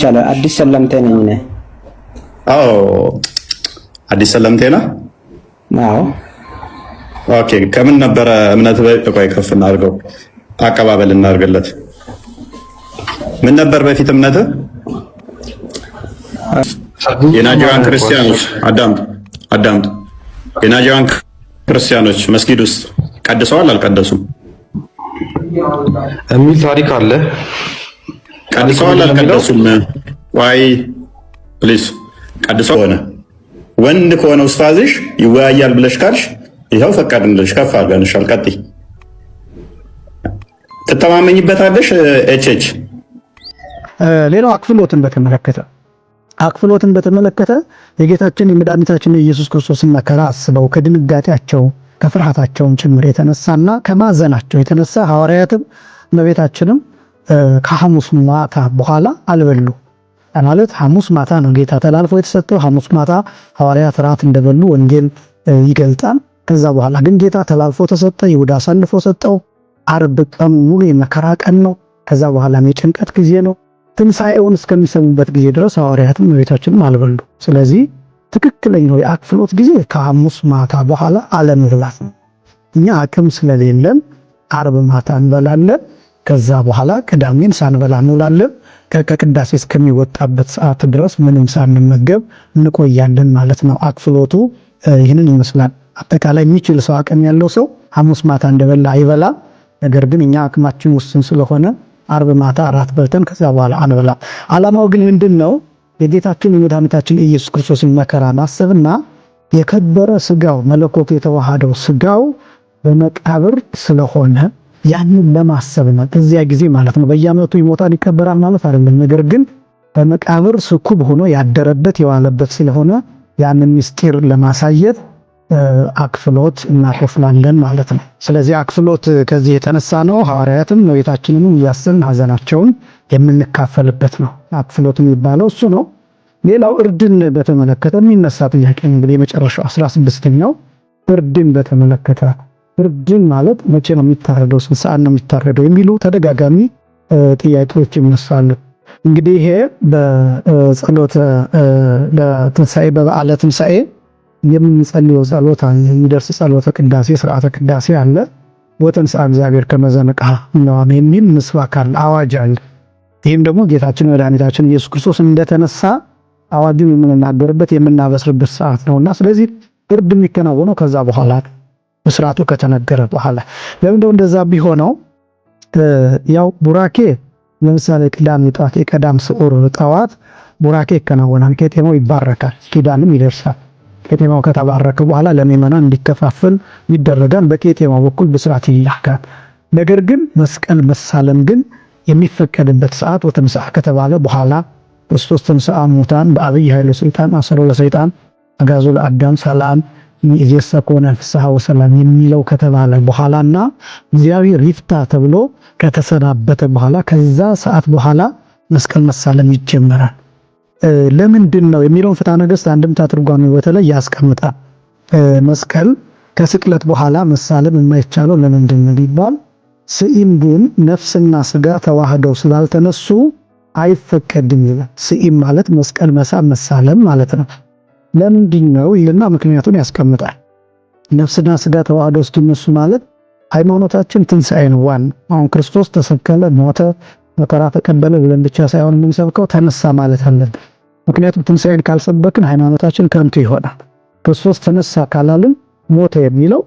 ይቻላል። አዲስ ሰለምቴ ነኝ እኔ። አዎ አዲስ ሰለምቴ ነህ? አዎ። ኦኬ። ከምን ነበረ እምነት? ቆይ ከፍ እናድርገው፣ አቀባበል እናድርግለት። ምን ነበር በፊት እምነት? የናጂዋን ክርስቲያኖች አዳምጡ። የናጂዋን ክርስቲያኖች መስጊድ ውስጥ ቀድሰዋል አልቀደሱም የሚል ታሪክ አለ። ቀድሰዋል አልቀደሱም? ዋይ ፕሊዝ ቀድሰው ሆነ ወንድ ከሆነ ኡስታዝሽ ይወያያል ብለሽ ካልሽ ይኸው ፈቀድንልሽ፣ ከፍ አድርገንሻል። ቀጥይ። ትተማመኝበታለሽ? ኤችኤች ሌላው አክፍሎትን በተመለከተ የጌታችን የመድኃኒታችን የኢየሱስ ክርስቶስን መከራ አስበው ከድንጋጤያቸው ከፍርሃታቸውም ጭምር የተነሳና ከማዘናቸው የተነሳ ሐዋርያትም እመቤታችንም ከሐሙስ ማታ በኋላ አልበሉ። ማለት ሐሙስ ማታ ነው ጌታ ተላልፎ የተሰጠው። ሐሙስ ማታ ሐዋርያት ራት እንደበሉ ወንጌል ይገልጣል። ከዛ በኋላ ግን ጌታ ተላልፎ ተሰጠ፣ ይሁዳ አሳልፎ ሰጠው። ዓርብ ቀን ሙሉ የመከራ ቀን ነው። ከዛ በኋላም የጭንቀት ጊዜ ነው። ትንሣኤውን እስከሚሰሙበት ጊዜ ድረስ ሐዋርያትም እመቤታችንም አልበሉ። ስለዚህ ትክክለኛው የአክፍሎት ጊዜ ከሐሙስ ማታ በኋላ አለመብላት ነው። እኛ አቅም ስለሌለን ዓርብ ማታ እንበላለን። ከዛ በኋላ ቅዳሜን ሳንበላ እንውላለን። ከቅዳሴ እስከሚወጣበት ሰዓት ድረስ ምንም ሳንመገብ እንቆያለን ማለት ነው። አክፍሎቱ ይህንን ይመስላል። አጠቃላይ የሚችል ሰው አቅም ያለው ሰው ሐሙስ ማታ እንደበላ አይበላ። ነገር ግን እኛ አቅማችን ውስን ስለሆነ ዓርብ ማታ አራት በልተን ከዛ በኋላ አንበላ። ዓላማው ግን ምንድነው? የጌታችን የመድኃኒታችን የኢየሱስ ክርስቶስን መከራ ማሰብና የከበረ ስጋው መለኮቱ የተዋሃደው ስጋው በመቃብር ስለሆነ ያንን ለማሰብ ነው። እዚያ ጊዜ ማለት ነው። በየዓመቱ ይሞታል ይቀበራል ማለት አይደለም። ነገር ግን በመቃብር ስኩብ ሆኖ ያደረበት የዋለበት ስለሆነ ያንን ምስጢር ለማሳየት አክፍሎት እናከፍላለን ማለት ነው። ስለዚህ አክፍሎት ከዚህ የተነሳ ነው ሐዋርያትም እመቤታችንንም እያሰብን ሐዘናቸውን የምንካፈልበት ነው። አክፍሎት የሚባለው እሱ ነው። ሌላው እርድን በተመለከተ የሚነሳ ጥያቄ እንግዲህ የመጨረሻው 16ኛው እርድን በተመለከተ እርድን ማለት መቼ ነው የሚታረደው? ስንት ሰዓት ነው የሚታረደው? የሚሉ ተደጋጋሚ ጥያቄዎች ይነሳሉ። እንግዲህ ይሄ በጸሎተ ለትንሣኤ በበዓለ ትንሣኤ የምንጸልየው ጸሎት አለ። የሚደርስ ጸሎተ ቅዳሴ ስርዓተ ቅዳሴ አለ። ወተንሥአ እግዚአብሔር ከመ ዘንቅሐ እምነዋም የሚል ምስባክ አለ፣ አዋጅ አለ። ይህም ደግሞ ጌታችን መድኃኒታችን ኢየሱስ ክርስቶስ እንደተነሳ አዋጅን የምንናገርበት የምናበስርበት ሰዓት ነውና ስለዚህ እርድ የሚከናወነው ከዛ በኋላ ምስራቱ ከተነገረ በኋላ። ለምንድነው እንደዛ ቢሆነው? ያው ቡራኬ ለምሳሌ ቅዳሜ ጠዋት የቀዳም ስዑር ጠዋት ቡራኬ ይከናወናል። ቄጤማው ይባረካል፣ ኪዳንም ይደርሳል። ቄጤማው ከተባረከ በኋላ ለምእመናን እንዲከፋፈል ይደረጋል። በቄጤማው በኩል ብስራት ይላካል። ነገር ግን መስቀል መሳለም ግን የሚፈቀድበት ሰዓት ወተንሥአ ከተባለ በኋላ ክርስቶስ ተንሥአ እሙታን በዐቢይ ኃይለ ሥልጣን አሰሮ ለሰይጣን አግዓዞ ለአዳም ሰላም ኢየሱስ ኮነ ፍስሐ ወሰላም የሚለው ከተባለ በኋላና እግዚአብሔር ይፍታ ተብሎ ከተሰናበተ በኋላ ከዛ ሰዓት በኋላ መስቀል መሳለም ይጀመራል። ለምንድን ነው የሚለውን ፍትሐ ነገሥት አንድምታ ትርጓሜ በተለይ ያስቀምጣል። መስቀል ከስቅለት በኋላ መሳለም የማይቻለው ለምንድን ነው ቢባል ስኢም ግን ነፍስና ስጋ ተዋህደው ስላልተነሱ አይፈቀድም ይላል። ስኢም ማለት መስቀል መሳም መሳለም ማለት ነው። ለምንድን ነው ይልና ምክንያቱን ያስቀምጣል። ነፍስና ስጋ ተዋህደው እስኪነሱ ማለት ሃይማኖታችን ትንሣኤ ነው። አሁን ክርስቶስ ተሰቀለ፣ ሞተ፣ መከራ ተቀበለ ብለን ብቻ ሳይሆን የምንሰብከው ተነሳ ማለት አለብን። ምክንያቱም ትንሣኤን ካልሰበክን ሃይማኖታችን ከንቱ ይሆናል። ክርስቶስ ተነሳ ካላልን ሞተ የሚለው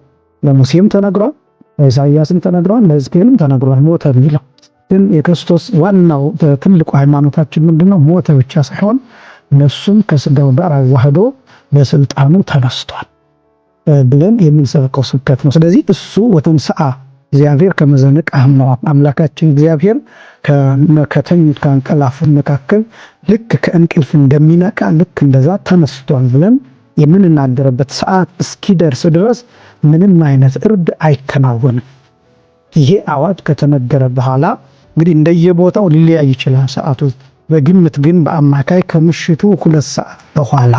ለሙሴም ተነግሯል፣ ለኢሳይያስም ተነግሯል፣ ለሕዝቅኤልም ተነግሯል። ሞተ የሚለው ግን የክርስቶስ ዋናው ትልቁ ሃይማኖታችን ምንድነው? ሞተ ብቻ ሳይሆን ነፍሱን ከስጋው ጋር አዋህዶ በስልጣኑ ተነስቷል ብለን የምንሰብከው ስብከት ነው። ስለዚህ እሱ ወተንሥአ እግዚአብሔር ከመ ዘንቅሐ እምነዋም አምላካችን እግዚአብሔር ከተኙት ከእንቅልፋን መካከል ልክ ከእንቅልፍ እንደሚነቃ ልክ እንደዛ ተነስቷል ብለን የምንናገርበት ሰዓት እስኪደርስ ድረስ ምንም አይነት እርድ አይከናወንም። ይሄ አዋጅ ከተነገረ በኋላ እንግዲህ እንደየቦታው ሊለያይ ይችላል ሰዓቱ። በግምት ግን በአማካይ ከምሽቱ 2 ሰዓት በኋላ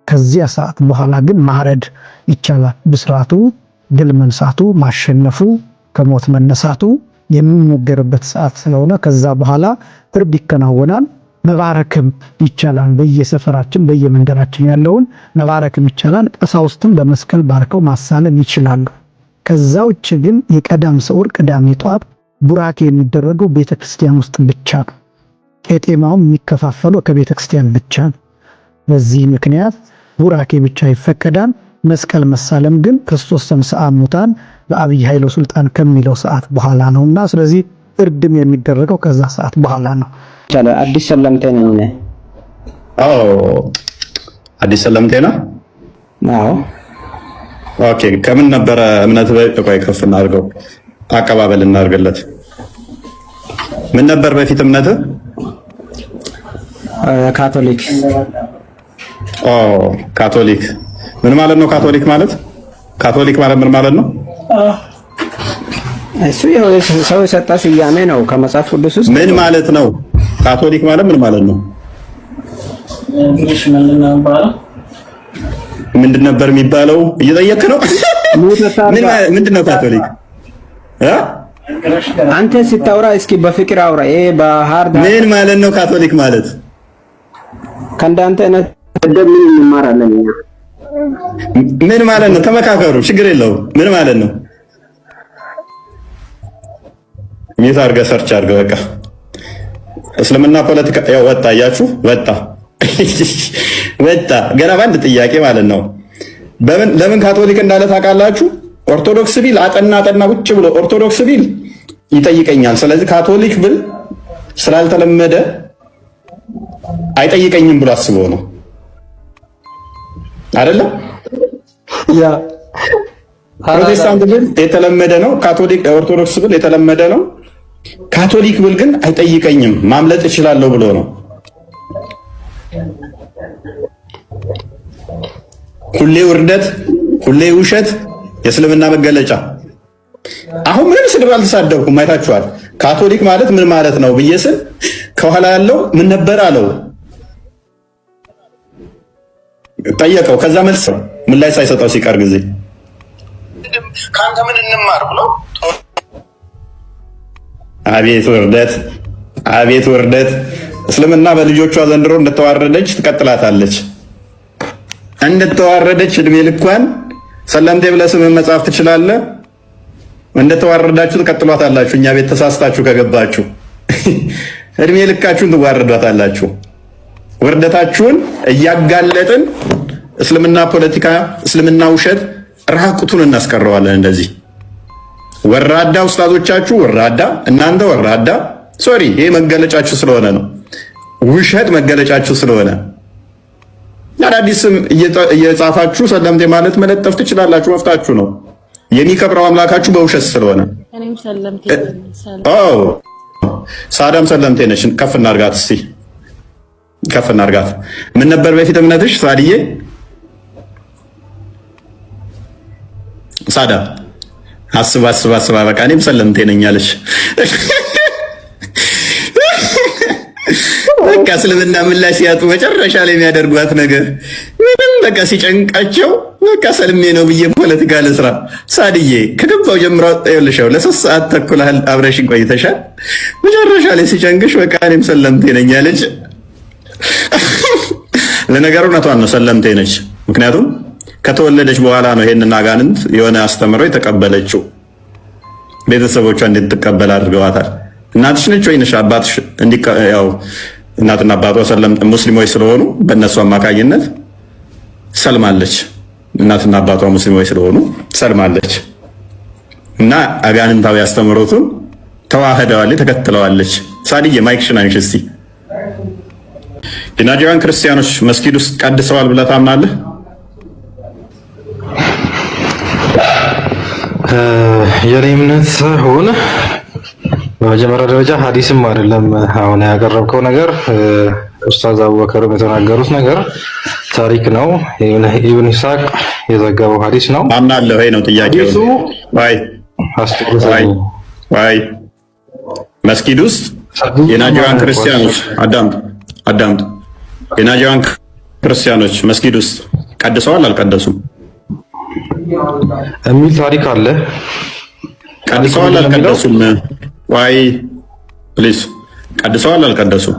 ከዚያ ሰዓት በኋላ ግን ማረድ ይቻላል። ብስራቱ ድል መንሳቱ ማሸነፉ ከሞት መነሳቱ የሚነገርበት ሰዓት ስለሆነ ከዛ በኋላ እርድ ይከናወናል። መባረክም ይቻላል። በየሰፈራችን በየመንደራችን ያለውን መባረክም ይቻላል። ቀሳውስትም በመስቀል ባርከው ማሳለም ይችላሉ። ከዛ ውጭ ግን የቀዳም ስዑር ቅዳሜ ጧት ቡራኬ የሚደረገው ቤተክርስቲያን ውስጥ ብቻ ነው። ቄጤማውም የሚከፋፈለው ከቤተክርስቲያን ብቻ ነው። በዚህ ምክንያት ቡራኬ ብቻ ይፈቀዳል። መስቀል መሳለም ግን ክርስቶስ ተንሥአ እሙታን በአብይ ኃይለ ሥልጣን ከሚለው ሰዓት በኋላ ነውና ስለዚህ እርድም የሚደረገው ከዛ ሰዓት በኋላ ነው። አዲስ ሰለምቴ ነኝ እኔ። አዎ አዲስ ሰለምቴ ነው። አዎ ኦኬ። ከምን ነበረ እምነት በቆይ ከፍ እናድርገው፣ አቀባበል እናድርግለት። ምን ነበር በፊት እምነት? ካቶሊክ። ካቶሊክ ምን ማለት ነው? ካቶሊክ ማለት ምን ማለት ነው? እሱ ሰው የሰጠ ስያሜ ነው ከመጽሐፍ ቅዱስ ውስጥ። ምን ማለት ነው? ካቶሊክ ማለት ምን ማለት ነው? ምንድን ነበር የሚባለው? እየጠየክ ነው? ምንድን ነው ካቶሊክ? አንተ ስታወራ እስኪ በፍቅር አውራ። በሃርድ ምን ማለት ነው ካቶሊክ ማለት? ከእንዳንተ አይነት ምን እንማራለን እኛ? ምን ማለት ነው? ተመካከሩ፣ ችግር የለውም። ምን ማለት ነው? ሚት አድርገህ ሰርች አድርገህ በቃ እስልምና ፖለቲካ ያው ወጣ፣ አያችሁ፣ ወጣ ገና በአንድ ጥያቄ ማለት ነው። ለምን ካቶሊክ እንዳለ ታውቃላችሁ? ኦርቶዶክስ ቢል አጠና ቁጭ ብሎ ኦርቶዶክስ ቢል ይጠይቀኛል። ስለዚህ ካቶሊክ ብል ስላልተለመደ አይጠይቀኝም ብሎ አስቦ ነው አይደለም? ያ ፕሮቴስታንት ብል የተለመደ ነው። ካቶሊክ ኦርቶዶክስ ብል የተለመደ ነው። ካቶሊክ ብል ግን አይጠይቀኝም ማምለጥ እችላለሁ ብሎ ነው። ሁሌ ውርደት፣ ሁሌ ውሸት የእስልምና መገለጫ። አሁን ምንም ስድብ አልተሳደብኩም፣ አይታችኋል። ካቶሊክ ማለት ምን ማለት ነው ብዬ ስል ከኋላ ያለው ምን ነበር አለው ጠየቀው። ከዛ መልስ ምን ላይ ሳይሰጠው ሲቀር ጊዜ ካንተ ምን እንማር ብሎ አቤት ውርደት፣ አቤት ውርደት። እስልምና በልጆቿ ዘንድሮ እንደተዋረደች ትቀጥላታለች። እንደተዋረደች እድሜ ልኳን ሰለምቴ ብለህ ስምህን መጻፍ ትችላለህ። እንደተዋረዳችሁ ትቀጥሏታላችሁ። እኛ ቤት ተሳስታችሁ ከገባችሁ እድሜ ልካችሁን ትዋረዷታላችሁ። ውርደታችሁን እያጋለጥን እስልምና ፖለቲካ፣ እስልምና ውሸት ራቁቱን እናስቀረዋለን። እንደዚህ ወራዳ ኡስታዞቻችሁ ወራዳ፣ እናንተ ወራዳ። ሶሪ ይሄ መገለጫችሁ ስለሆነ ነው። ውሸት መገለጫችሁ ስለሆነ አዳዲስ ስም እየጻፋችሁ ሰለምቴ ማለት መለጠፍ ትችላላችሁ። መፍታችሁ ነው። የሚከብረው አምላካችሁ በውሸት ስለሆነ ሳዳም ሰለምቴ ነሽ። ከፍ እናርጋት እስቲ፣ ከፍ እናርጋት። ምን ነበር በፊት እምነትሽ ሳድዬ? ሳዳ አስባ በቃ እኔም ሰለምቴ ነኝ አለሽ። በቃ እስልምና ምላሽ ሲያጡ መጨረሻ ላይ የሚያደርጓት ነገር ምንም በቃ ሲጨንቃቸው በቃ ሰልሜ ነው ብዬ ፖለቲካ ልስራ። ሳድዬ ከገባው ጀምሮ ይኸውልሽው ለ3 ሰዓት ተኩል አብረሽኝ ቆይተሻል። መጨረሻ ላይ ሲጨንቅሽ በቃ እኔም ሰለምቴ ነኝ አለች። ለነገሩ እውነቷን ነው፣ ሰለምቴ ነች። ምክንያቱም ከተወለደች በኋላ ነው ይሄንን አጋንንት የሆነ አስተምሮ የተቀበለችው። ቤተሰቦቿ እንድትቀበል አድርገዋታል። እናትሽ ነች ወይንሽ አባትሽ? ያው እናትና አባቷ ሙስሊሞች ስለሆኑ በእነሱ አማካኝነት ሰልማለች። እናትና አባቷ ሙስሊሞች ስለሆኑ ሰልማለች እና አጋንንታዊ አስተምሮቱን ተዋህደዋለች፣ ተከትለዋለች። ሳድዬ ማይክሽን አንሺ እስቲ። የናይጄሪያን ክርስቲያኖች መስጊድ ውስጥ ቀድሰዋል ብለህ ታምናለህ? የኔ እምነት ሆነ በመጀመሪያ ደረጃ ሐዲስም አይደለም አሁን ያቀረብከው ነገር፣ ኡስታዝ አቡበከርም የተናገሩት ነገር ታሪክ ነው። ኢብኑ ኢስሐቅ የዘገበው ሐዲስ ነው። አምናለሁ። ይሄ ነው ጥያቄው። ዋይ መስጊድ ውስጥ የናይጄሪያን ክርስቲያኖች አዳምጡ። የናይጄሪያን ክርስቲያኖች መስጊድ ውስጥ ቀድሰዋል አልቀደሱም የሚል ታሪክ አለ። ቀድሰዋል አልቀደሱም? ዋይ ፕሊዝ፣ ቀድሰዋል አልቀደሱም?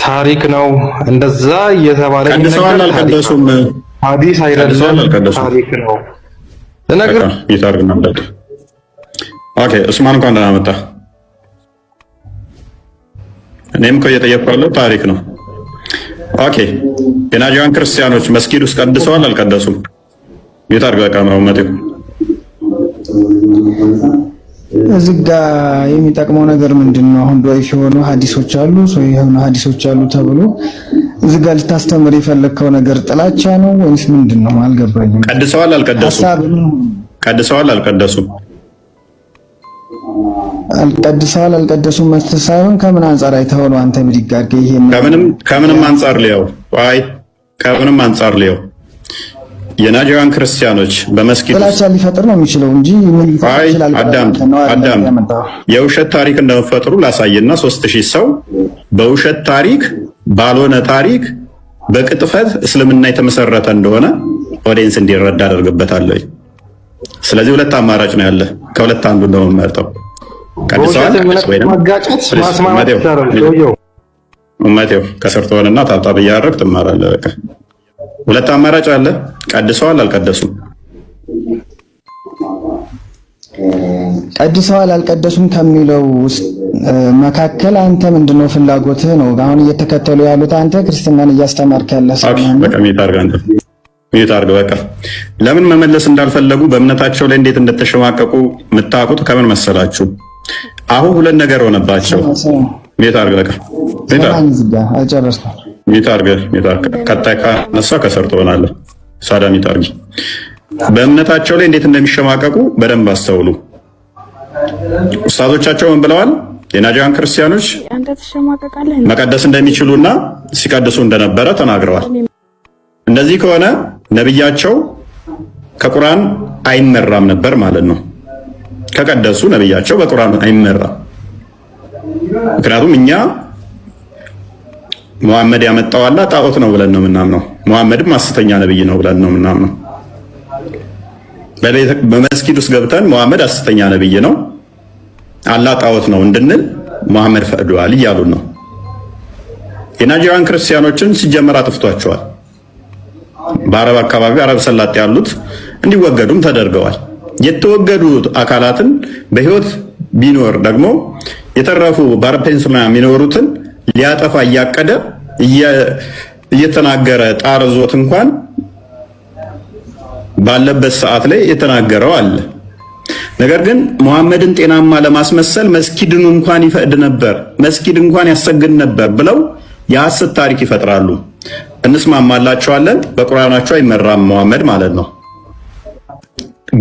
ታሪክ ነው እንደዛ እየተባለ ቀድሰዋል አልቀደሱም? ሐዲስ አይደለም ታሪክ ነው ለነገር ይታርግ ነበር። ኦኬ ዑስማን እንኳን ደህና መጣ። እኔም እኮ እየጠየቅኩ ያለው ታሪክ ነው። ኦኬ የናጂያን ክርስቲያኖች መስጊድ ውስጥ ቀድሰዋል አልቀደሱም? ይታርግ በቃ ነው ማለት ነው። እዚህ ጋር የሚጠቅመው ነገር ምንድነው? አሁን ዶይፍ የሆኑ ሐዲሶች አሉ፣ ሶይ የሆኑ ሐዲሶች አሉ ተብሎ እዚህ ጋር ልታስተምር የፈለከው ነገር ጥላቻ ነው ወይስ ምንድነው? አልገባኝም። ቀድሰዋል አልቀደሱም? ቀድሰዋል አልቀደሱም? አልቀድሰዋል አልቀደሱም መስል ሳይሆን ከምን አንፃር አይተኸው ነው አንተ ብድግ አድርገህ ይሄን? ከምንም አንፃር ሊያው ከምንም አንፃር ሊያው የናጂያን ክርስቲያኖች በመስጊድ ጥላቻ ሊፈጥር ነው የሚችለው እንጂ ምን ይችላል? አዳም የውሸት ታሪክ እንደፈጠሩ ላሳየና 3000 ሰው በውሸት ታሪክ ባልሆነ ታሪክ በቅጥፈት እስልምና የተመሰረተ እንደሆነ ኦዲየንስ እንዲረዳ አደርግበታለሁ። ስለዚህ ሁለት አማራጭ ነው ያለ፣ ከሁለት አንዱ ነው የምመርጠው። ቀድሰዋል ወይ ነው ማጋጨት ማስማማት ይቻላል። ኡመቴው ከሰርተውንና ታጣብ ያረክ ትማራለህ። በቃ ሁለት አማራጭ አለ። ቀድሰዋል አልቀደሱም? ቀድሰዋል አልቀደሱም ከሚለው መካከል አንተ ምንድነው ፍላጎትህ ነው? አሁን እየተከተሉ ያሉት አንተ ክርስትናን እያስተማርክ ያለ ሰው ነው። በቃ ሚታርግ በቃ ለምን መመለስ እንዳልፈለጉ በእምነታቸው ላይ እንዴት እንደተሸማቀቁ የምታውቁት ከምን መሰላችሁ? አሁን ሁለት ነገር ሆነባቸው። ሚታርግ በቃ ሚታርግ ቀጣይ ካነሳ ከሰርቶ ሆናለህ። ሳዳ ሚታርግ በእምነታቸው ላይ እንዴት እንደሚሸማቀቁ በደንብ አስተውሉ። ኡስታዞቻቸው ምን ብለዋል? የናጂያን ክርስቲያኖች መቀደስ እንደሚችሉና ሲቀድሱ እንደነበረ ተናግረዋል። እንደዚህ ከሆነ ነብያቸው ከቁርአን አይመራም ነበር ማለት ነው። ከቀደሱ ነብያቸው በቁርአን አይመራም። ምክንያቱም እኛ ሙሐመድ ያመጣው አላህ ጣዖት ነው ብለን ነው የምናምነው። ሙሐመድም ሐሰተኛ ነብይ ነው ብለን ነው የምናምነው። በመስጊድ ውስጥ ገብተን ሙሐመድ ሐሰተኛ ነብይ ነው፣ አላህ ጣዖት ነው እንድንል ሙሐመድ ፈቅዷል እያሉን ነው። የናጂያን ክርስቲያኖችን ሲጀመር አጥፍቷቸዋል። በአረብ አካባቢ አረብ ሰላጤ ያሉት እንዲወገዱም ተደርገዋል። የተወገዱት አካላትን በህይወት ቢኖር ደግሞ የተረፉ በአረብ ፔኒንሱላ የሚኖሩትን ሊያጠፋ እያቀደ እየተናገረ ጣር ዞት እንኳን ባለበት ሰዓት ላይ የተናገረው አለ። ነገር ግን ሙሐመድን ጤናማ ለማስመሰል መስጊድን እንኳን ይፈቅድ ነበር፣ መስጊድ እንኳን ያሰግድ ነበር ብለው የሐሰት ታሪክ ይፈጥራሉ። እንስማማላቸዋለን። በቁርአናቸው አይመራም ሙሐመድ ማለት ነው።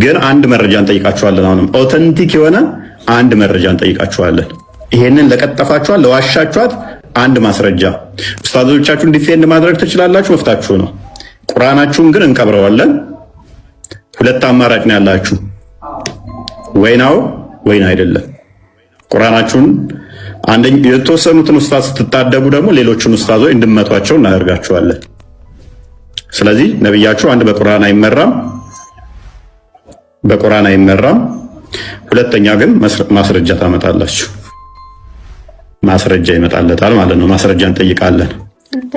ግን አንድ መረጃ እንጠይቃቸዋለን። አሁንም ኦተንቲክ የሆነ አንድ መረጃ እንጠይቃቸዋለን። ይሄንን ለቀጠፋችኋት ለዋሻችኋት አንድ ማስረጃ ኡስታዞቻችሁን ዲፌንድ ማድረግ ትችላላችሁ፣ መፍታችሁ ነው። ቁርአናችሁን ግን እንቀብረዋለን። ሁለት አማራጭ ነው ያላችሁ፣ ወይናው ወይና አይደለም። ቁርአናችሁን አንደኛ የተወሰኑትን ኡስታዝ ስትታደጉ ደግሞ ሌሎችን ኡስታዞች እንድመቷቸው እናደርጋችኋለን። ስለዚህ ነብያችሁ አንድ በቁርአን አይመራም። ሁለተኛ ግን ማስረጃ ታመጣላችሁ። ማስረጃ ይመጣለታል ማለት ነው። ማስረጃ እንጠይቃለን።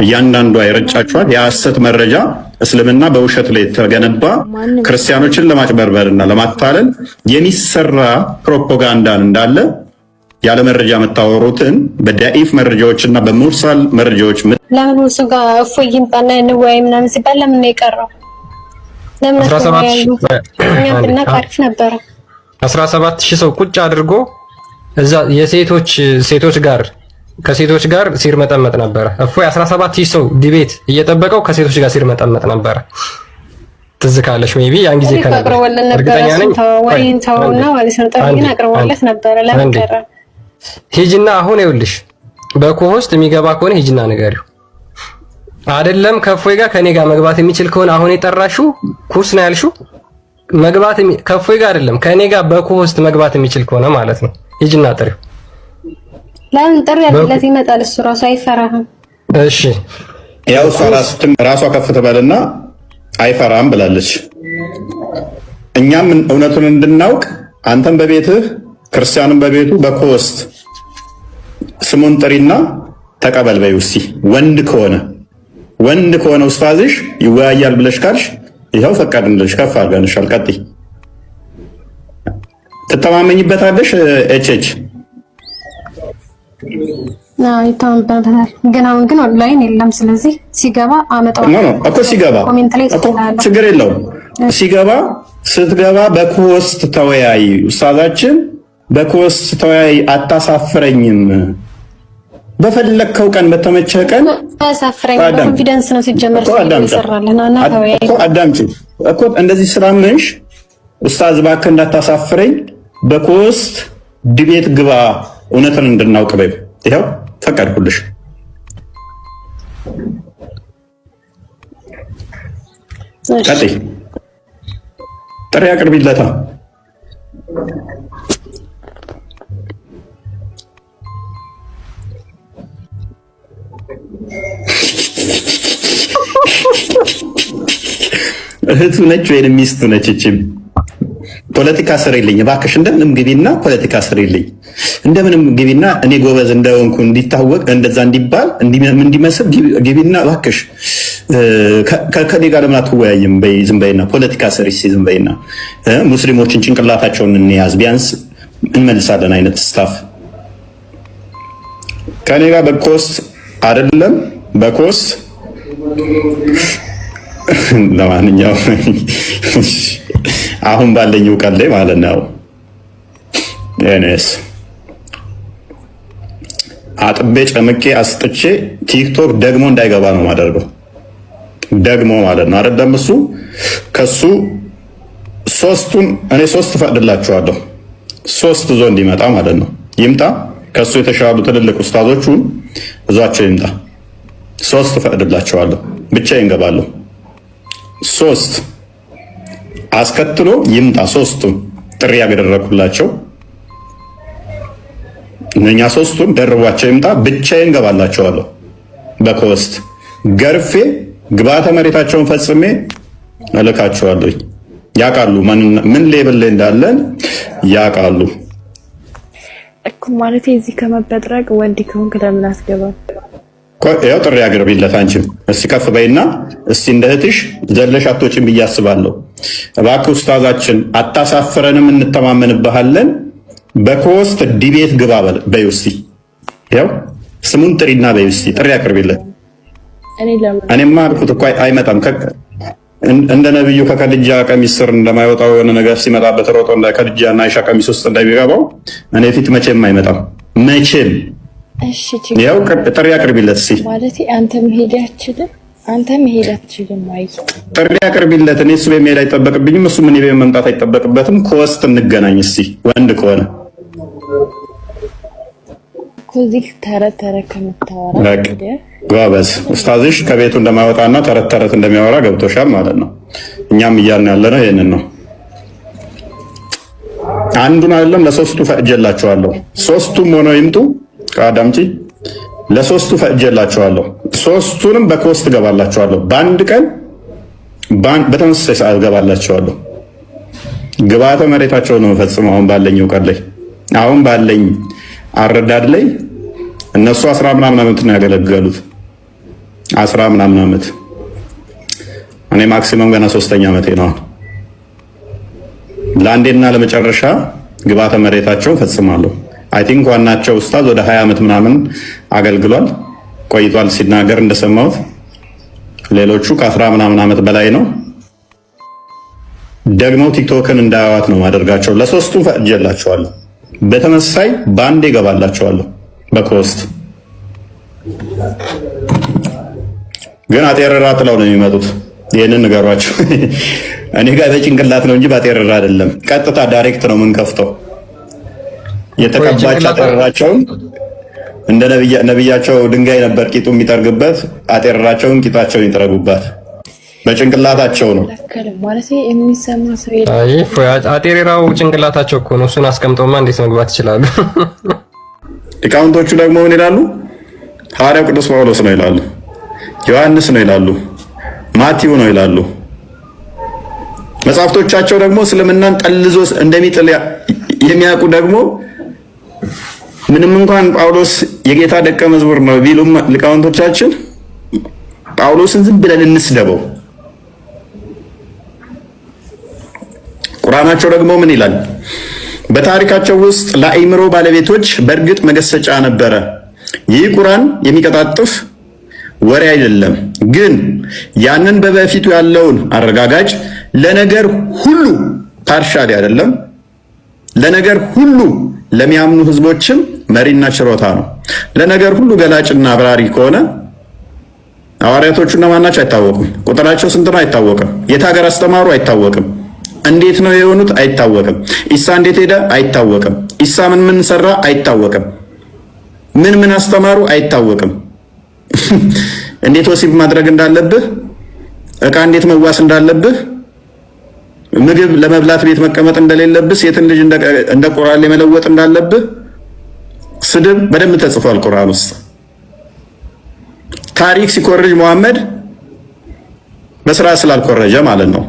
እያንዳንዷ የረጫችኋት የሐሰት መረጃ እስልምና በውሸት ላይ የተገነባ ክርስቲያኖችን ለማጭበርበርና ለማታለል የሚሰራ ፕሮፓጋንዳን እንዳለ ያለ መረጃ የምታወሩትን በዳኢፍ መረጃዎችና በሙርሳል መረጃዎች ለምን እሱ ጋር እፎይ ይምጣና እንወያይ ምናምን ሲባል ለምን ነው የቀረው? ለምን 17000 ሰው ቁጭ አድርጎ እዛ ሴቶች ጋር ሲርመጠመጥ ነበረ። እፎይ 17000 ሰው ዲቤት እየጠበቀው ከሴቶች ጋር ሲርመጠመጥ ነበረ። ትዝ ካለሽ ሜቢ ያን ጊዜ እርግጠኛ ነኝ ተውና ማለት ነው ጠብቂን አቅርቦለት ነበረ። ለምን ቀረ? ሂጂና አሁን ይኸውልሽ በኮሆስት የሚገባ ከሆነ ሂጂና ንገሪው። አይደለም ከእፎይ ጋር ከኔ ጋር መግባት የሚችል ከሆነ አሁን የጠራሽው ኩርስ ነው ያልሽው መግባት ከእፎይ ጋር አይደለም ከኔ ጋር በኮሆስት መግባት የሚችል ከሆነ ማለት ነው ሂጂና ጥሪው። ለምን ጥሪ ያለለት ይመጣል። እሱ ራሱ አይፈራህም። እሺ ያው ራሷ ከፍ ትበልና አይፈራም ብላለች። እኛም እውነቱን እንድናውቅ አንተም በቤትህ ክርስቲያንም በቤቱ በኮስት ስሙን ጥሪና ተቀበል በይው እስቲ። ወንድ ከሆነ ኡስታዝሽ ይወያያል ብለሽ ካልሽ ይኸው ፈቀድንልሽ፣ ከፍ አድርገንሻል። ቀጥይ። ትተማመኝበታለሽ? ኤችኤች ግን አሁን ግን ኦንላይን የለም። ስለዚህ ሲገባ አመጣው እኮ ሲገባ ችግር የለውም። ስትገባ በኮስት ተወያይ። ኡስታዛችን በኮስት ተወያይ፣ አታሳፍረኝም። በፈለከው ቀን በተመቸ ቀን አሳፍረኝ። ኮንፊደንስ ነው ሲጀመር ይሰራልና ተወያይ እኮ እንደዚህ ስላመንሽ ኡስታዝ እባክህ እንዳታሳፍረኝ በኮስት ዲቤት ግባ፣ እውነትን እንድናውቅ በይው። ይኸው ፈቀድኩልሽ። ቀጥይ። ጥሪ አቅርቢለታ። እህቱ ነች ወይንም ሚስቱ ነች? እቺም ፖለቲካ ስሪልኝ እባክሽ፣ እንደምንም ግቢና ፖለቲካ ስሪልኝ። እንደምንም ግቢና እኔ ጎበዝ እንደሆንኩ እንዲታወቅ እንደዛ እንዲባል እንዲመስል ግቢና እባክሽ። ከኔ ጋር ለምን አትወያይም? በይ ዝም በይና ፖለቲካ ስሪ። ዝም በይና ሙስሊሞችን ጭንቅላታቸውን እንያዝ፣ ቢያንስ እንመልሳለን አይነት ስታፍ ከኔ ጋር በኮስት አይደለም በኮስት ለማንኛውም አሁን ባለኝ እውቀት ላይ ማለት ነው እኔስ አጥቤ ጨምቄ አስጥቼ ቲክቶክ ደግሞ እንዳይገባ ነው ማደርገው። ደግሞ ማለት ነው አይደለም እሱ ከሱ ሶስቱን እኔ ሶስት ፈቅድላችኋለሁ። ሶስት ዞ እንዲመጣ ማለት ነው። ይምጣ ከሱ የተሻሉ ትልልቅ ኡስታዞቹን እዛቸው ይምጣ። ሶስት ፈቅድላችኋለሁ። ብቻዬን እገባለሁ። ሶስት አስከትሎ ይምጣ። ሶስቱን ጥሪ ያደረኩላቸው እነኛ ሶስቱን ደርቧቸው ይምጣ። ብቻዬን እገባላችኋለሁ። በኮስት ገርፌ ግብአተ መሬታቸውን ፈጽሜ እልካቸዋለሁ። ያውቃሉ ምን ሌብል ላይ እንዳለን ያውቃሉ እኮ ማለት እዚህ ከመበጥረቅ ወንድ ከሆንክ ለምን አትገባም? ያው ጥሪ አቅርቢለት። አንቺም እስቲ ከፍ በይና እስቲ እንደ እህትሽ ዘለሽ አትወጪም ብዬ አስባለሁ። እባክህ ኡስታዛችን አታሳፍረንም፣ እንተማመንብሃለን። በኮስት ዲቤት ግባ በይው እስቲ። ያው ስሙን ጥሪና በይው እስቲ ጥሪ አቅርቢለት። እኔማ አልኩት እኮ አይመጣም። እንደ ነብዩ ከከድጃ ቀሚስ ስር እንደማይወጣው የሆነ ነገር ሲመጣበት ሮጦ እንደ ከድጃና አይሻ ቀሚስ ውስጥ እንደሚገባው እኔ ፊት መቼም አይመጣም። መቼም እሺ ያው ጥሪ አቅርቢለት እስቲ። ማለት አንተ መሄድ አትችልም። አይ ጥሪ አቅርቢለት። እኔ እሱ በመሄድ አይጠበቅብኝም፣ እሱ ምን ይበይ መምጣት አይጠበቅበትም። ኮስት እንገናኝ እስቲ ወንድ ከሆነ ኮዚክ ተረት ከምታወራ ጎበዝ ኡስታዝሽ ከቤቱ እንደማይወጣና ተረት ተረት እንደሚያወራ ገብቶሻል ማለት ነው። እኛም እያልን ያለነው ይሄንን ነው። አንዱን አይደለም ለሶስቱ ፈቅጄላቸዋለሁ። ሶስቱም ሆነው ይምጡ። አዳምጪ፣ ለሶስቱ ፈቅጄላቸዋለሁ። ሶስቱንም በኮስት ገባላቸዋለሁ። በአንድ ቀን በተመሳሳይ ሰዓት ገባላቸዋለሁ። ግብአተ መሬታቸው ነው ፈጽመው አሁን ባለኝ እውቀት ላይ አሁን ባለኝ አረዳድ ላይ እነሱ 10 ምናምን ዓመት ነው ያገለገሉት። 10 ምናምን ዓመት እኔ ማክሲመም ገና 3ኛ ዓመቴ ነው። ለአንዴና ለመጨረሻ ግብአተ መሬታቸው ፈጽማለሁ። አይ ቲንክ ዋናቸው ኡስታዝ ወደ 20 ዓመት ምናምን አገልግሏል ቆይቷል ሲናገር እንደሰማሁት። ሌሎቹ ከ10 ምናምን ዓመት በላይ ነው። ደግሞ ቲክቶክን እንዳያዋት ነው ማደርጋቸው። ለሶስቱ ፈቅጄላቸዋለሁ። በተመሳሳይ ባንዴ ገባላቸዋለሁ በኮስት ግን አጤረራ ጥለው ነው የሚመጡት። ይሄንን ንገሯቸው። እኔ ጋር በጭንቅላት ነው እንጂ ባጤረራ አይደለም። ቀጥታ ዳይሬክት ነው የምንከፍተው። የተቀባጭ አጤረራቸውን እንደ ነብያቸው ድንጋይ ነበር ቂጡ የሚጠርግበት፣ አጤረራቸውን ቂጣቸውን ይጥረጉበት። በጭንቅላታቸው ነው ማለት የሚሰማ ሰው የለም። አይ አጤረራው ጭንቅላታቸው እኮ ነው። እሱን አስቀምጠውማ እንዴት መግባት ይችላሉ? ሊቃውንቶቹ ደግሞ ምን ይላሉ? ሐዋርያው ቅዱስ ጳውሎስ ነው ይላሉ፣ ዮሐንስ ነው ይላሉ፣ ማቲው ነው ይላሉ። መጽሐፍቶቻቸው ደግሞ እስልምናን ጠልዞ እንደሚጥል የሚያውቁ ደግሞ ምንም እንኳን ጳውሎስ የጌታ ደቀ መዝሙር ነው ቢሉም ሊቃውንቶቻችን ጳውሎስን ዝም ብለን እንስደበው። ቁርአናቸው ደግሞ ምን ይላል? በታሪካቸው ውስጥ ለአእምሮ ባለቤቶች በእርግጥ መገሰጫ ነበረ። ይህ ቁርአን የሚቀጣጥፍ ወሬ አይደለም፣ ግን ያንን በበፊቱ ያለውን አረጋጋጭ ለነገር ሁሉ ፓርሻሊ አይደለም፣ ለነገር ሁሉ ለሚያምኑ ህዝቦችም መሪና ችሮታ ነው። ለነገር ሁሉ ገላጭና አብራሪ ከሆነ ሐዋርያቶቹ እነማን ናቸው? አይታወቅም። ቁጥራቸው ስንት ነው? አይታወቅም። የት ሀገር አስተማሩ? አይታወቅም። እንዴት ነው የሆኑት? አይታወቅም። ኢሳ እንዴት ሄደ? አይታወቅም። ኢሳ ምን ሰራ? አይታወቅም። ምን አስተማሩ? አይታወቅም። እንዴት ወሲብ ማድረግ እንዳለብህ፣ እቃ እንዴት መዋስ እንዳለብህ፣ ምግብ ለመብላት ቤት መቀመጥ እንደሌለብህ፣ ሴትን ልጅ እንደ ቁራሌ መለወጥ እንዳለብህ፣ ስድብ በደንብ ተጽፏል ቁርአን ውስጥ። ታሪክ ሲኮርጅ መሐመድ በስራ ስላልኮረጀ ማለት ነው።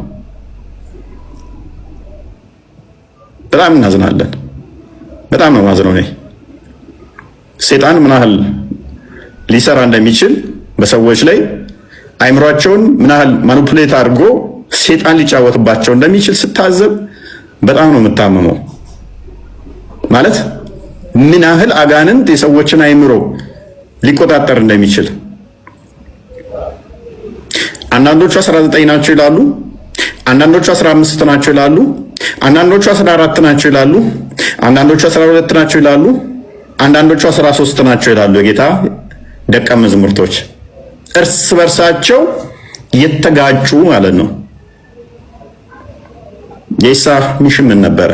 በጣም እናዝናለን። በጣም ነው ማዝነው። ሴጣን ምን ያህል ሊሰራ እንደሚችል በሰዎች ላይ አይምሯቸውን ምን ያህል ማኒፑሌት አድርጎ ሴጣን ሊጫወትባቸው እንደሚችል ስታዘብ በጣም ነው የምታመመው። ማለት ምን ያህል አጋንንት የሰዎችን አይምሮ ሊቆጣጠር እንደሚችል። አንዳንዶቹ 19 ናቸው ይላሉ፣ አንዳንዶቹ 15 ናቸው ይላሉ፣ አንዳንዶቹ 14 ናቸው ይላሉ፣ አንዳንዶቹ 12 ናቸው ይላሉ፣ አንዳንዶቹ 13 ናቸው ይላሉ። የጌታ ደቀ መዛሙርቶች እርስ በርሳቸው የተጋጩ ማለት ነው። የኢሳ ሚሽን ምን ነበረ?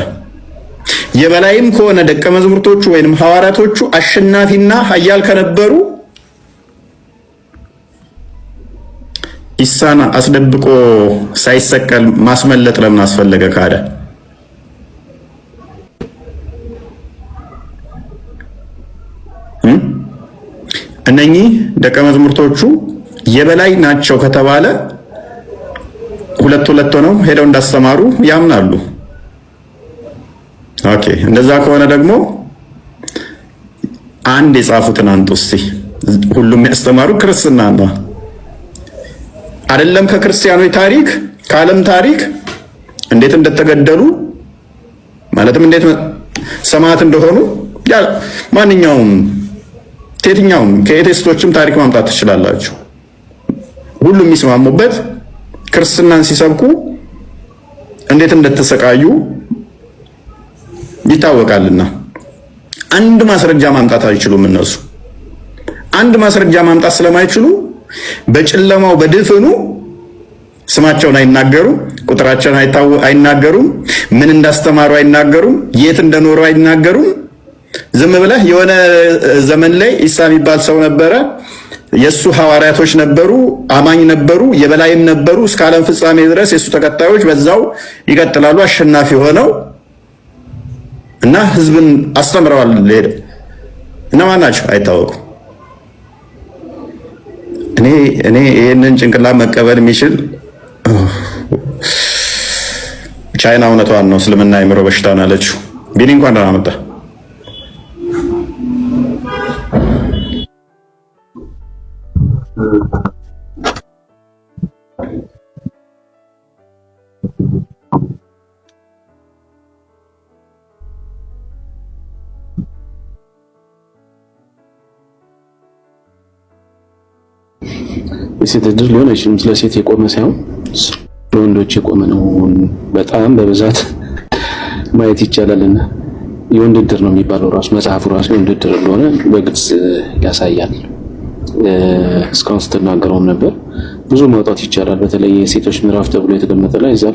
የበላይም ከሆነ ደቀ መዛሙርቶቹ ወይንም ሐዋርያቶቹ አሸናፊና ኃያል ከነበሩ ኢሳን አስደብቆ ሳይሰቀል ማስመለጥ ለምን አስፈለገ? ካደ እነኚህ ደቀ መዛሙርቶቹ የበላይ ናቸው ከተባለ ሁለት ሆነው ሄደው እንዳስተማሩ ያምናሉ። ኦኬ፣ እንደዛ ከሆነ ደግሞ አንድ የጻፉትን አንጡ እስቲ። ሁሉም ያስተማሩ ክርስትና ነው አይደለም? ከክርስቲያኖች ታሪክ ከዓለም ታሪክ እንዴት እንደተገደሉ ማለትም እንዴት ሰማዕት እንደሆኑ ማንኛውም የትኛውም ከኤቴስቶችም ታሪክ ማምጣት ትችላላችሁ። ሁሉም የሚስማሙበት ክርስትናን ሲሰብኩ እንዴት እንደተሰቃዩ ይታወቃልና አንድ ማስረጃ ማምጣት አይችሉም። እነሱ አንድ ማስረጃ ማምጣት ስለማይችሉ በጨለማው በድፍኑ ስማቸውን አይናገሩም፣ ቁጥራቸውን አይናገሩም፣ ምን እንዳስተማሩ አይናገሩም፣ የት እንደኖሩ አይናገሩም። ዝም ብለህ የሆነ ዘመን ላይ ኢሳ የሚባል ሰው ነበረ፣ የሱ ሐዋርያቶች ነበሩ፣ አማኝ ነበሩ፣ የበላይም ነበሩ፣ እስከ ዓለም ፍጻሜ ድረስ የሱ ተከታዮች በዛው ይቀጥላሉ አሸናፊ ሆነው እና ህዝብን አስተምረዋል። ሄደ እነማን ናቸው? አይታወቁም። እኔ ይህንን ጭንቅላት መቀበል የሚችል ቻይና እውነቷን ነው። እስልምና አይምሮ በሽታ ነው ያለችው። ቢኒ እንኳን ደህና መጣ። የሴት እድል ሊሆን አይችልም። ስለ ሴት የቆመ ሳይሆን ለወንዶች የቆመ ነው። በጣም በብዛት ማየት ይቻላልና የወንድ እድል ነው የሚባለው ራሱ መጽሐፉ ራሱ የወንድ እድል እንደሆነ በግልጽ ያሳያል። እስካሁን ስትናገረውም ነበር። ብዙ ማውጣት ይቻላል። በተለይ የሴቶች ምዕራፍ ተብሎ የተቀመጠ ላይ እዛ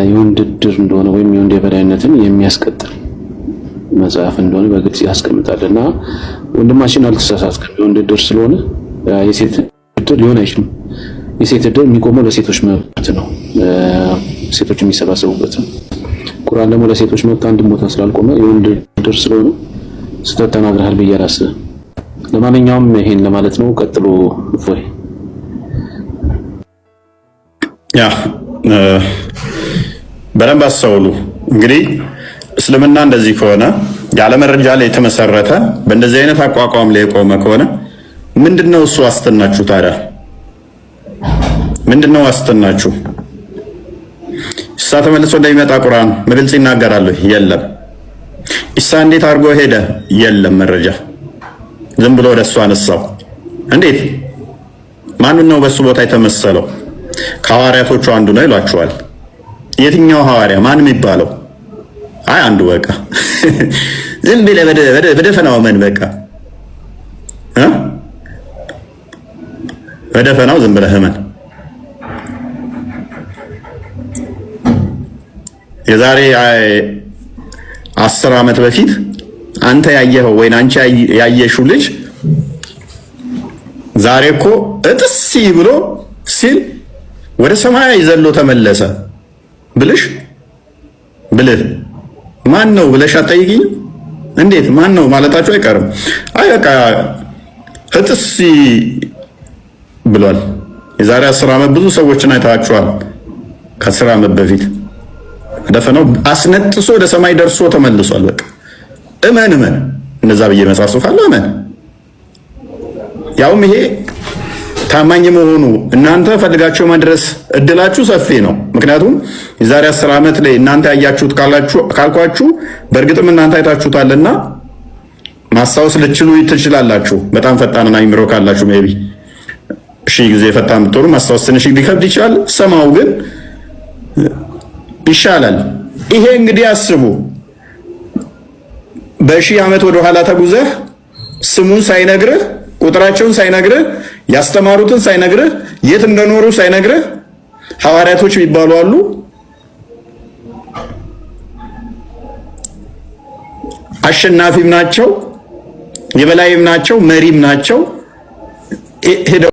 የወንድ እድል እንደሆነ ወይም የወንድ የበላይነትን የሚያስቀጥል መጽሐፍ እንደሆነ በግልጽ ያስቀምጣልና ወንድማችን አልተሳሳትክም። የወንድ እድል ስለሆነ የሴት እድል ሊሆን አይችልም። የሴት እድል የሚቆመው ለሴቶች መብት ነው፣ ሴቶች የሚሰባሰቡበት ነው። ቁርአን ደግሞ ለሴቶች መብት አንድም ቦታ ስላልቆመ የወንድ እድል ስለሆነ ስህተት ተናግረሃል ብዬ አላስብም። ለማንኛውም ይሄን ለማለት ነው። ቀጥሎ እፎይ። በደንብ አስተውሉ። እንግዲህ እስልምና እንደዚህ ከሆነ ያለ መረጃ ላይ የተመሰረተ በእንደዚህ አይነት አቋቋም ላይ የቆመ ከሆነ ምንድነው እሱ ዋስትናችሁ ታዲያ? ምንድነው ዋስትናችሁ? ኢሳ ተመልሶ እንደሚመጣ ቁርአን በግልጽ ይናገራል? የለም። ኢሳ እንዴት አድርጎ ሄደ? የለም መረጃ። ዝም ብሎ ወደሱ አነሳው። እንዴት? ማንን ነው በሱ ቦታ የተመሰለው? ከሐዋርያቶቹ አንዱ ነው ይሏቸዋል። የትኛው ሐዋርያ? ማን የሚባለው? አይ አንዱ በቃ ዝም ብለህ በደፈናው መን በቃ በደፈናው ዝም ብለህ መን። የዛሬ 10 ዓመት በፊት አንተ ያየኸው ወይ አንቺ ያየሽው ልጅ ዛሬ እኮ እጥስ ብሎ ሲል ወደ ሰማይ ዘሎ ተመለሰ ብልህ ማን ነው ብለሽ አትጠይቂኝ? እንዴት ማን ነው ማለታችሁ አይቀርም። አይ በቃ እጥስ ብሏል። የዛሬ 10 ዓመት ብዙ ሰዎችን አይታችኋል። ከ10 ዓመት በፊት ደፈነው አስነጥሶ ወደ ሰማይ ደርሶ ተመልሷል። በቃ እመን እንደዛ ብዬ መጻጽፋለሁ። እመን ያውም ይሄ ታማኝ መሆኑ እናንተ ፈልጋችሁ መድረስ እድላችሁ ሰፊ ነው። ምክንያቱም የዛሬ 10 ዓመት ላይ እናንተ ያያችሁት ካልኳችሁ በእርግጥም እናንተ አይታችሁታልና ማስታወስ ልትችሉ ትችላላችሁ። በጣም ፈጣንና አይምሮ ካላችሁ ሜቢ ጊዜ ፈጣን ብትሆኑ ማስታወስ ትንሽ ሊከብድ ይችላል። ሰማው ግን ይሻላል። ይሄ እንግዲህ አስቡ፣ በሺህ ዓመት ወደ ኋላ ተጉዘህ ስሙን ሳይነግርህ ቁጥራቸውን ሳይነግርህ ያስተማሩትን ሳይነግርህ የት እንደኖሩ ሳይነግርህ ሐዋርያቶች የሚባሉ አሉ። አሸናፊም ናቸው፣ የበላይም ናቸው፣ መሪም ናቸው።